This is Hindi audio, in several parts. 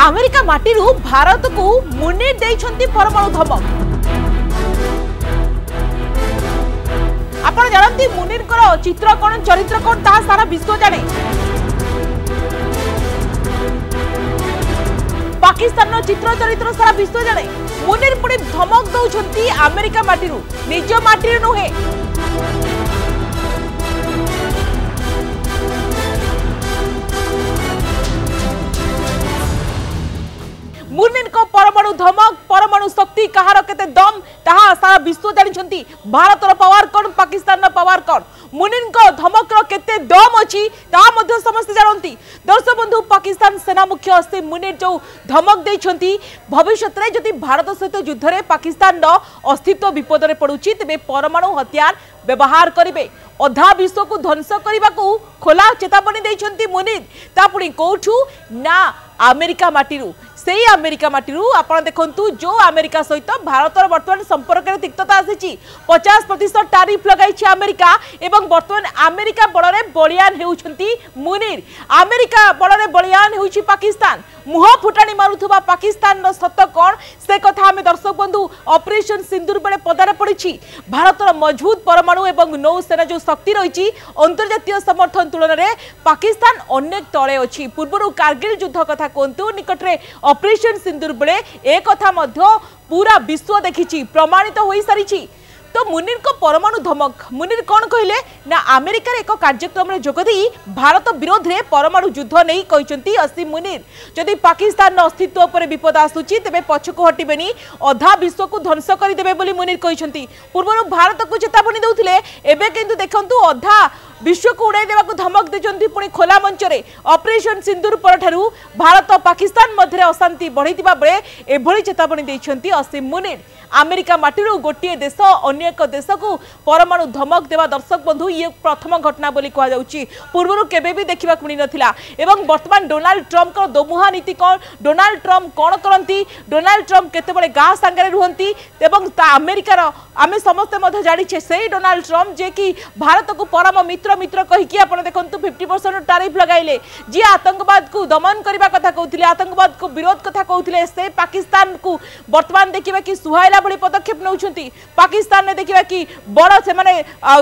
अमेरिका माटीरू भारत को मुनीर देइछंती परमाणु धमक। आपण जानती मुनीर चित्र कौन चरित्र कौन ता सारा विश्व जाने। पाकिस्तान चित्र चरित्र सारा विश्व जाने। मुनीर पुणी धमक दौरान अमेरिका माटीरू निज माटी नुहे। मुनीर को परमाणु धमक परमाणु शक्ति कहार केते दम ताहा सारा विश्व जानिछंती। भारतर पावर कौन पाकिस्तान पावर कौन मुनीर को धमक केते दम अछि ताहा मध्ये समस्त जानती। दर्शक बंधु पाकिस्तान सेना मुख्य से मुनीर जो धमक देइछंती भविष्य में जदि भारत सहित युद्ध में पाकिस्तान अस्तित्व विपद में पड़ुछि तेबे परमाणु हथियार व्यवहार करिवे। अधा विश्व को ध्वंस करने को खोला चेतावनी देइछंती मुनीर। ता पुणी कोठू ना अमेरिका माटीरू से अमेरिका माटीरू आपण देखंतु जो अमेरिका सहित भारतर वर्तमान संपर्क में तिक्तता आसी 50% टारिफ लगाई अमेरिका एवं वर्तमान अमेरिका बड़े बलियान होउछंती मुनीर। अमेरिका बड़े बलियान होउछि पाकिस्तान। मुह फुटाणी मारुथुबा पाकिस्तान सत कौन से कथा आम दर्शक बंधु ऑपरेशन सिंदूर बेले पदार पड़ी। भारतर मजबूत परमाणु एवं नौसेना जो शक्ति रही अंतर्जातीय समर्थन तुलन में पाकिस्तान अनेक तले अच्छी। पूर्व कारगिल युद्ध कथा कहतु निकट में ऑपरेशन सिंदूर बेले एक कथा पूरा विश्व देखी प्रमाणित हो सारी। तो मुनीर को परमाणु धमक मुनीर कौन कहले ना अमेरिका एक कार्यक्रम में जोगदी भारत विरोध में परमाणु युद्ध नहीं कहते असी मुनीर। जदि पाकिस्तान अस्तित्व पर विपद आसुची तेबे पछको हटिबेनी अधा विश्व को ध्वंस करदेबे बोली मुनीर कहते। पूर्व भारत को चेतावनी देउथिले एबे किंतु देखंतु अधा विश्व को उड़ाई देवा धमक देचंती। पुणी खोला मंच रे ऑपरेशन सिंदूर परठारु भारत पाकिस्तान मध्य अशांति बढ़ीतिबा बेले एभली चेतावनी देइछंती असीम मुनीर। अमेरिका माटीरू गोटे देश अन्य एक देश को परमाणु धमक देवा दर्शक बंधु ये प्रथम घटना बोली कहा जाउची। पूर्व केबे भी देखा मिल नथिला। एवं वर्तमान डोनाल्ड ट्रम्प को दोमुहा नीति कौन डोनाल्ड ट्रम्प कौन करती डोनाल्ड ट्रम्प केतेबेले गाँ सांगे रुहंती एवं अमेरिकार आम समस्ते जानिछे से डोनाल्ड ट्रम्प जे कि भारत को परम मित्र मित्र कहीकि आपण देखंतु 50% टारिफ लगाइले। जी आतंकवाद को दमन करबा कथा कहउथिले आतंकवाद को विरोध कथा कहउथिले से पाकिस्तान को वर्तमान देखिबा कि सुहाइला बड़ी पदक्षेप नउछंती। पाकिस्तान ने देखिबा कि बड़ से माने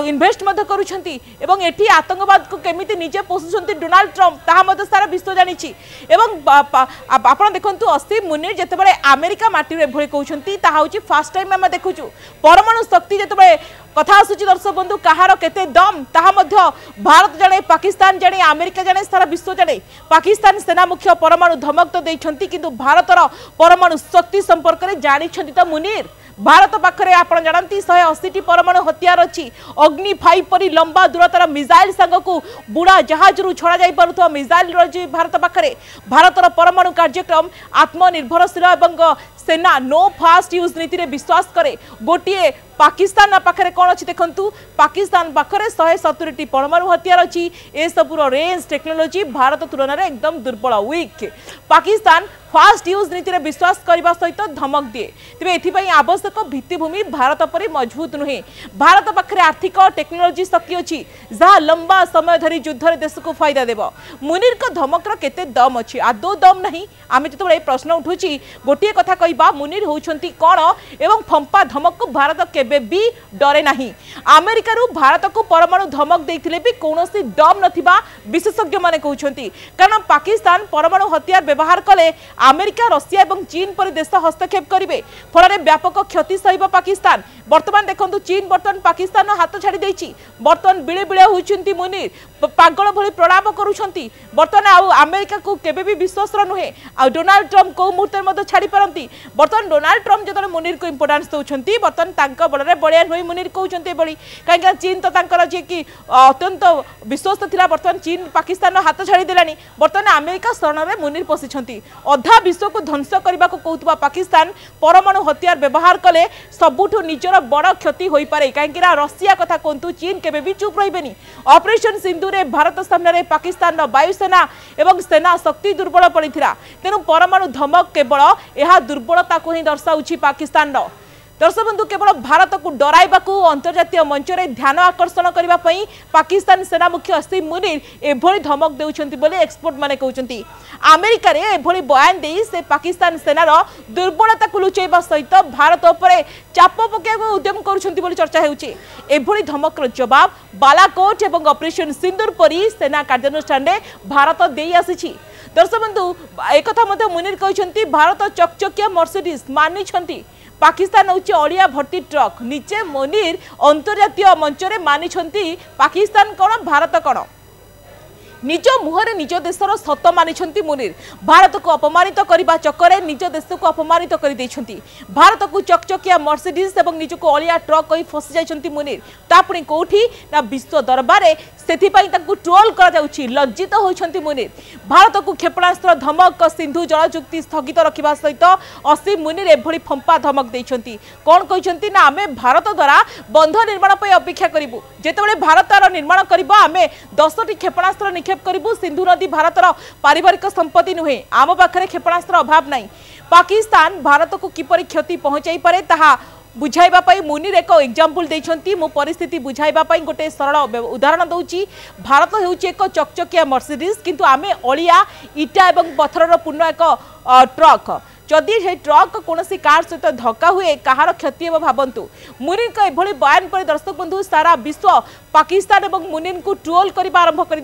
इन्वेस्ट मध्य करूछंती एवं एठी आतंकवाद को केमिति निजे पोषुछंती डोनाल्ड ट्रम्प ताहा मध्य सारा विश्व जानिछि। एवं आपण देखंतु असीम मुनीर जेतेबेले अमेरिका माटी रे भଳି कहउछंती ताहा होछि फर्स्ट टाइम हम देखुछु परमाणु शक्ति जेतेबेले कथा आसुची। दर्शक बंधु कहार केते दम ताहा मध्य भारत जाने पाकिस्तान जाने अमेरिका जाने सारा विश्व जाने। पाकिस्तान सेना मुख्य परमाणु धमक तो देइछंती किंतु भारतर परमाणु शक्ति संपर्क में जानिछंती तो मुनीर। भारत पाखरे आपण जानती 180 परमाणु हथियार अच्छी। अग्नि 5 परी लंबा दूरतार मिसाइल संग को बुड़ा जहाज रु छड़ा जाई पारुथवा मिसाइल रही भारत पाखरे। भारतर परमाणु कार्यक्रम आत्मनिर्भरशील एवं सेना नो फास्ट यूज नीति रे विश्वास करे। गोटे पाकिस्तान पाखरे कौन अच्छी देखंतु पाकिस्तान पाखरे 170 परमाणु हथियार अच्छी। ए सबुर रेंज टेक्नोलोजी भारत तुलन में एकदम दुर्बल वीक। पाकिस्तान फास्ट यूज नीति रे विश्वास करने सहित धमक दिए तेज एथि आवश्यक भित्तिभूमि भारत पर मजबूत नुहे। भारत पाखरे आर्थिक टेक्नोलोजी शक्ति अच्छी जहाँ लंबा समय धरी युद्ध रे देश को फायदा देव। मुनीर को धमकर केते दम अच्छी आदौ दम नहीं। आम जो प्रश्न उठुची गोटे कथा कहबा मुनीर होउछंती कौन एवं फंपा धमक को भारत केबे भी डरे नहीं। अमेरिका भारत को परमाणु धमक देथिले भी कौनसी दम नथिबा विशेषज्ञ माने कहउछंती। कारण पाकिस्तान परमाणु हथियार व्यवहार कले अमेरिका रशिया और चीन पर देश हस्तक्षेप करेंगे फल व्यापक क्षति सह पाकिस्तान। बर्तमान देखो चीन बर्तमान पाकिस्तान हाथ छाड़ी देछि। बर्तमान बिले बिले होउछंती मुनीर पागल भली प्रणाम करुछंती। बर्तमान अमेरिका को केबे भी विश्वास नुहे। डोनाल्ड ट्रम्प को मुहूर्ते मध्य छाड़ी पारती। बर्तमान डोनाल्ड ट्रम्प जो मुनीर को इंपोर्टान्स दौरान बर्तमान बड़े बलियान हुई मुनीर कहते कहीं चीन तो जी कि अत्यंत विश्वस्त था बर्तमान चीन पाकिस्तान हाथ छाड़ी देलानी। बर्तमान अमेरिका शरण में मुनीर पशिछंती। अधा विश्व को ध्वंस करने को कहूबा पाकिस्तान परमाणु हथियार व्यवहार कले सबुठु निजर बड़ क्षति हो पारे। कहीं रशिया कथा कहतु चीन केबे भी चुप रही। ऑपरेशन सिंधु रे भारत सामने पाकिस्तान वायुसेना एवं सेना शक्ति दुर्बल पड़ी तेणु परमाणु धमक केवल यह दुर्बलता को ही दर्शाऊँ पाकिस्तान। दर्शक बंधु केवल भारत को डराइबा अंतर्जातीय मंच में ध्यान आकर्षण करने पाकिस्तान सेना मुख्य असीम मुनीर एभली धमक देउछंती बोले एक्सपर्ट माने कहउछंती। अमेरिका रे एभली बयान देई से पाकिस्तान सेनार दुर्बलता को लुचैबा सहित भारत उपरे चाप पकेबा उद्यम करुछंती बोली चर्चा हेउची। एभली धमकर जवाब बालाकोट एवं ऑपरेशन सिंदूर परी सेना कार्यानुष्ठान रे भारत देई आसीछि। दर्शक बंधु एक मुनीर कहते भारत चकचकिया मर्सिडीज मानी पाकिस्तान हूँ अड़िया भर्ती ट्रक निजे मुनीर अंतर्जातीय मंच में मानी पाकिस्तान कौन भारत कौन निज मुहरे निज देशर सत मानी मुनीर भारत को अपमानित करने चक्कर निज देश को अपमानित कर भारत को चकचकिया मर्सिडीज और निज को अलिया ट्रक कही फसी जाइछंती मुनीर तापुणी कौटी ना विश्व दरबार से ट्रोल कर लज्जित होइछंती मुनीर भारत को क्षेपणास्त्र धमक सिंधु जल चुक्ति स्थगित रखा सहित असीम मुनीर एभली फंपा धमक देइछंती। कौन कहते ना आमे भारत द्वारा बंध निर्माण पर अपेक्षा करूँ जितेबाला भारत निर्माण करिबो आमे 10टी क्षेपणास्त्र निक्षेप करूँ सिंधु नदी भारतर पारिवारिक संपत्ति नुहे आम पाखे क्षेपणास्त्र अभाव नहीं पाकिस्तान भारत को किपरि क्षति पहुंचाई पारे ताहा बुझाइबा पई मुनीर एक एग्जांपल देइछंती मो परिस्थिति बुझाइबा पई गोटे सरल उदाहरण दउची भारत हेउची एक चकचकिया मर्सिडीज किंतु आमे अलिया इटा एवं पत्थरर पूर्ण एक ट्रक जदि से ट्रक कौन कार सहित धक्का हुए कहार क्षति हे भावतु मुनीर का एभली बयान पर दर्शक बंधु सारा विश्व पाकिस्तान और मुनीर को ट्रोल करने आरंभ कर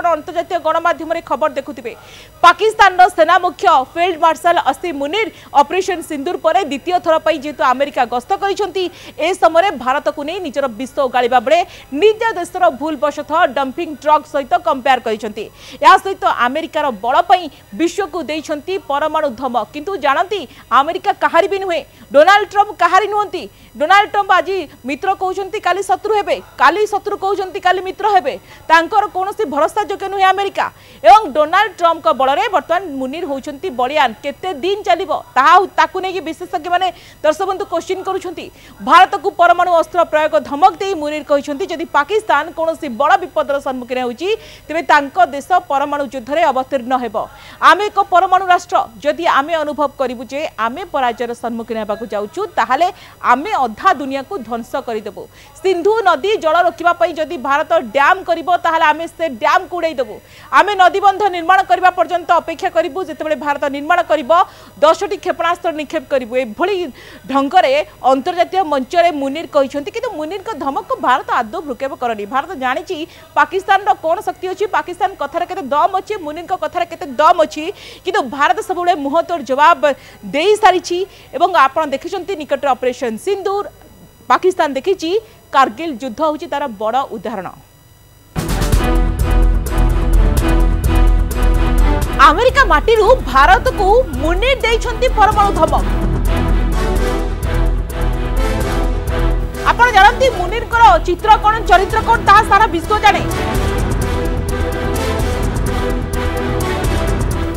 अंतर्जातीय गणमाध्यम खबर देखुवे पाकिस्तान सेना मुख्य फील्ड मार्शल असीम मुनीर ऑपरेशन सिंदूर पर द्वितीय थर पर जेहेतु अमेरिका गस्त कर समय भारत को नहीं निजर विश्व उगाड़ा बेले निज देशर भूलवशत डंपिंग ट्रक सहित कंपेयर कर सहित अमेरिकार बल विश्व को देइछंती परमाणु धमक किंतु जानती अमेरिका कहारी भी नुहे डोनाल्ड ट्रम्प कहारी नुहंती डोनाल्ड ट्रम्प आज मित्र कहते काली शत्रु हेबे काली शत्रु कहते काली मित्र हेबे तांकर कोनोसी भरोसा जोग्य नुहे अमेरिका एवं डोनाल्ड ट्रम्प का बल में बर्तमान मुनीर होउछंती बलियान केते दिन चलिबो ताकू नहीं विशेषज्ञ माने दर्शक बंधु क्वेश्चन करुछंती भारत को परमाणु अस्त्र प्रयोग धमक दे मुनीर कहते जदि पाकिस्तान कोनोसी बड़ विपदर सम्मुखीन होउची तेबे तांको देश परमाणु युद्ध में अवतीर्ण हेबो आमे एक परमाणु राष्ट्र जदि आमे अनुभव करिबु जे आमे पराजयर सम्मुखीन हेबाकू जाउछु ताहाले आमे अधा दुनिया को ध्वंस करदेबु सिंधु नदी जल रोकवा पई जदि भारत डैम करिबो ताहाले आमे से डैम को उड़ाई देबु आमे नदीबंध निर्माण करबा पर्यंत अपेक्षा करिबु जेतेबेले भारत निर्माण करिबो 10टी क्षेपणास्त्र निक्षेप करिबु एभली ढंगरे अंतर्जातीय मंच रे मुनीर कहिसंती किंतु मुनीर को धमक को भारत आदौ भ्रुकेब करनी भारत जानिछि पाकिस्तान रो कोन शक्ति अछि पाकिस्तान कथार केते दम अछि मुनीर को कथार केते दम अछि किंतु भारत सबले मुहतोर जवाब देई सारिछि एवं आपण देखिसंती निकट ऑपरेशन सिंदूर पाकिस्तान देखिछि कारगिल युद्ध होछि तार बड़ उदाहरण। अमेरिका माटीरू भारत को मुनीर देइछंती परमाणु धमक आपण जानती मुनीर को चित्र कोन चरित्र कोन ता सारा विश्व जाने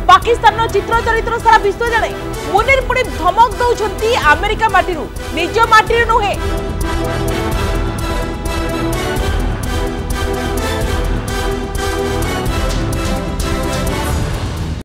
पाकिस्तान चित्र चरित्र सारा विश्व जाने मुनीर पुणी धमक दौरान अमेरिका माटीरू निज माटी नुहे